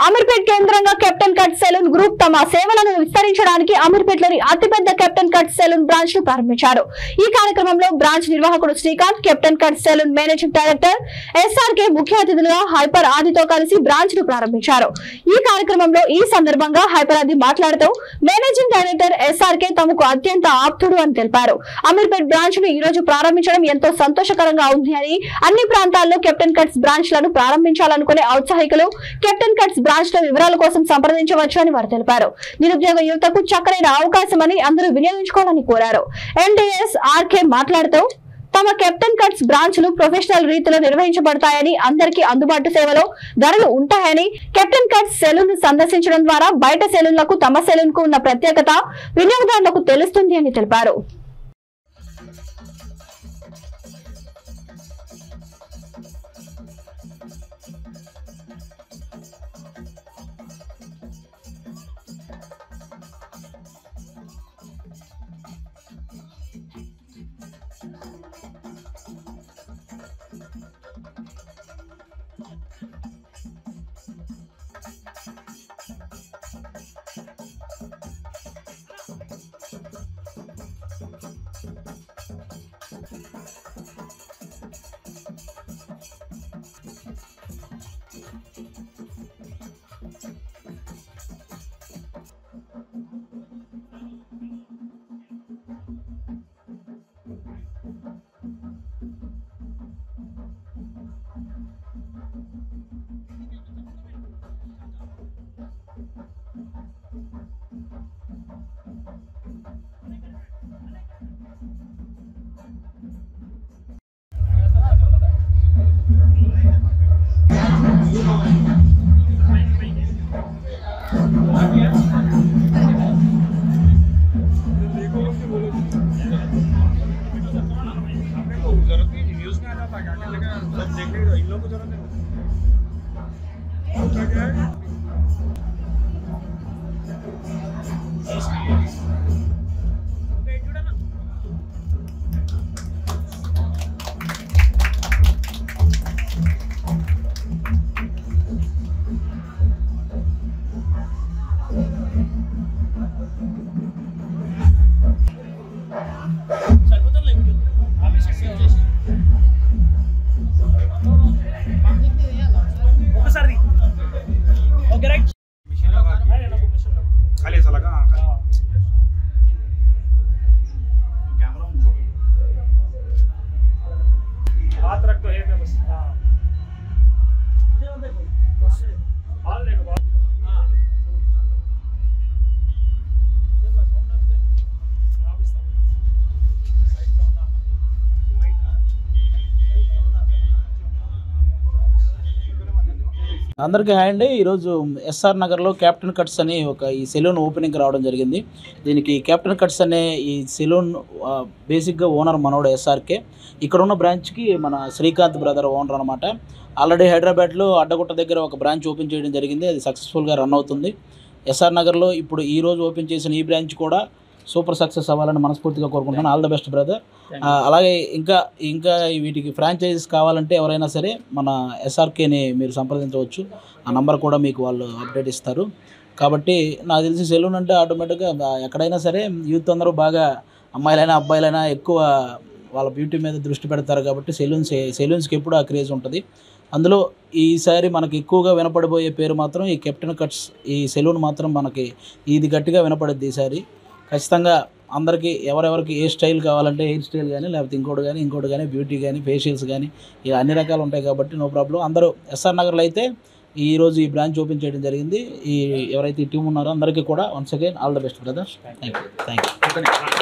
అమీర్పేట్ కేంద్రంగా captain Cut salon group తమ సేవలను విస్తరించడానికి అమీర్పేట్లోని అతిపెద్ద కెప్టెన్ కట్ సెలూన్ బ్రాంచ్ ను ప్రారంభించారు. ఈ కార్యక్రమంలో బ్రాంచ్ నిర్వాహకుడు Srikanth, Captain Cut Salon managing director SRK ముఖ్య అతిథులుగా హైపర్ ఆదితో కలిసి బ్రాంచ్ ను ప్రారంభించారు. ఈ కార్యక్రమంలో ఈ సందర్భంగా హైపర్ ఆది మాట్లాడుతూ మేనేజింగ్ డైరెక్టర్ SRK తమకు అత్యంత ఆప్తుడు అని తెలిపారు. అమీర్పేట్ బ్రాంచ్ ను ఈ రోజు ప్రారంభించడం ఎంతో సంతోషకరంగా ఉంది అని, అన్ని ప్రాంతాల్లో కెప్టెన్ కట్స్ బ్రాంచ్ లను ప్రారంభించాలనుకునే ఔత్సాహికులు కెప్టెన్ కట్స్ బ్రాంచ్ లో వివరాల కోసం సంప్రదించవచ్చు అని వారు తెలిపారు. నిరుద్యోగ యువతకు చక్కనైన అవకాశమని అందరూ వినియోగించుకోవాలని కోరారు. SRK మాట్లాడుతూ తమ కెప్టెన్ కట్స్ బ్రాంచ్లు ప్రొఫెషనల్ రీతిలో నిర్వహించబడతాయని, అందరికీ అందుబాటు సేవలో ధరలు ఉంటాయని, కెప్టెన్ కట్స్ సెలూన్ సందర్శించడం ద్వారా బయట సెలూన్లకు తమ సెలూన్ కు ఉన్న ప్రత్యేకత వినియోగదారులకు తెలుస్తుంది అని తెలిపారు. అందరికీ హాయ్ అండి. ఈరోజు SR నగర్లో క్యాప్టెన్ కట్స్ అని ఈ సెలూన్ ఓపెనింగ్ రావడం జరిగింది. దీనికి క్యాప్టెన్ కట్స్ అనే ఈ సెలూన్ బేసిక్గా ఓనర్ మనోడు SRK. ఇక్కడ ఉన్న బ్రాంచ్కి మన శ్రీకాంత్ బ్రదర్ ఓనర్ అనమాట. ఆల్రెడీ హైదరాబాద్లో అడ్డగుట్ట దగ్గర ఒక బ్రాంచ్ ఓపెన్ చేయడం జరిగింది. అది సక్సెస్ఫుల్గా రన్ అవుతుంది. SR నగర్లో ఇప్పుడు ఈరోజు ఓపెన్ చేసిన ఈ బ్రాంచ్ కూడా సూపర్ సక్సెస్ అవ్వాలని మనస్ఫూర్తిగా కోరుకుంటున్నాను. All the best brother. అలాగే ఇంకా వీటికి ఫ్రాంచైజీస్ కావాలంటే ఎవరైనా సరే మన SRKని మీరు సంప్రదించవచ్చు. ఆ నంబర్ కూడా మీకు వాళ్ళు అప్డేట్ ఇస్తారు. కాబట్టి నాకు తెలిసి సెలూన్ అంటే ఆటోమేటిక్గా ఎక్కడైనా సరే యూత్ అందరూ బాగా, అమ్మాయిలైనా అబ్బాయిలైనా ఎక్కువ వాళ్ళ బ్యూటీ మీద దృష్టి పెడతారు. కాబట్టి సెలూన్స్కి ఎప్పుడు ఆ క్రేజ్ ఉంటుంది. అందులో ఈసారి మనకి ఎక్కువగా వినపడిపోయే పేరు మాత్రం ఈ కెప్టెన్ కట్స్. ఈ సెలూన్ మాత్రం మనకి ఇది గట్టిగా వినపడుద్ది ఈసారి. ఖచ్చితంగా అందరికీ ఎవరెవరికి ఏ స్టైల్ కావాలంటే హెయిర్ స్టైల్ కానీ, లేకపోతే ఇంకోటి కానీ బ్యూటీ కానీ, ఫేషియల్స్ కానీ, ఇలా అన్ని రకాలు ఉంటాయి. కాబట్టి నో ప్రాబ్లం. అందరూ SR నగర్లో అయితే ఈరోజు ఈ బ్రాంచ్ ఓపెన్ చేయడం జరిగింది. ఎవరైతే ఈ టీం ఉన్నారో అందరికీ కూడా once again all the best brother. Thank you.